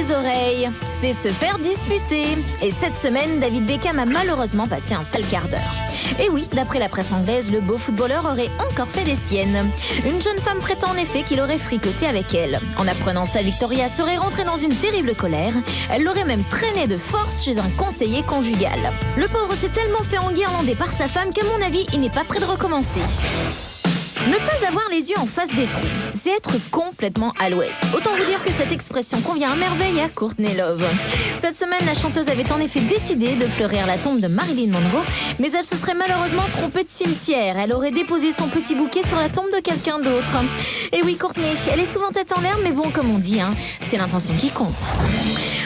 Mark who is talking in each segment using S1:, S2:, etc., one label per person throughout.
S1: les oreilles, c'est se faire disputer. Et cette semaine, David Beckham a malheureusement passé un sale quart d'heure. Et oui, d'après la presse anglaise, le beau footballeur aurait encore fait des siennes. Une jeune femme prétend en effet qu'il aurait fricoté avec elle. En apprenant ça, Victoria serait rentrée dans une terrible colère. Elle l'aurait même traîné de force chez un conseiller conjugal. Le pauvre s'est tellement fait enguirlander par sa femme qu'à mon avis, il n'est pas prêt de recommencer. Ne pas avoir les yeux en face des trous, c'est être complètement à l'ouest. Autant vous dire que cette expression convient à merveille à Courtney Love. Cette semaine, la chanteuse avait en effet décidé de fleurir la tombe de Marilyn Monroe, mais elle se serait malheureusement trompée de cimetière. Elle aurait déposé son petit bouquet sur la tombe de quelqu'un d'autre. Et oui, Courtney, elle est souvent tête en l'air, mais bon, comme on dit, c'est l'intention qui compte.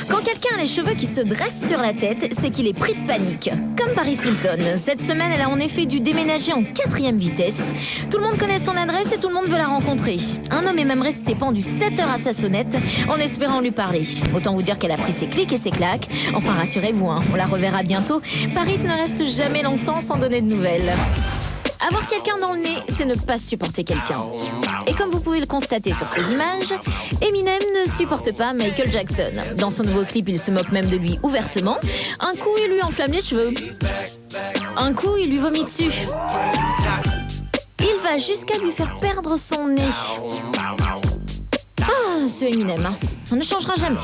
S1: Quand quelqu'un a les cheveux qui se dressent sur la tête, c'est qu'il est pris de panique. Comme Paris Hilton. Cette semaine, elle a en effet dû déménager en 4e vitesse. Tout le monde connaît son adresse et tout le monde veut la rencontrer. Un homme est même resté pendu 7 heures à sa sonnette en espérant lui parler. Autant vous dire qu'elle a pris ses clics et ses claques. Enfin, rassurez-vous, on la reverra bientôt. Paris ne reste jamais longtemps sans donner de nouvelles. Avoir quelqu'un dans le nez, c'est ne pas supporter quelqu'un. Et comme vous pouvez le constater sur ces images, Eminem ne supporte pas Michael Jackson. Dans son nouveau clip, il se moque même de lui ouvertement. Un coup, il lui enflamme les cheveux. Un coup, il lui vomit dessus. Il va jusqu'à lui faire perdre son nez. Ah, ce Eminem, on ne changera jamais.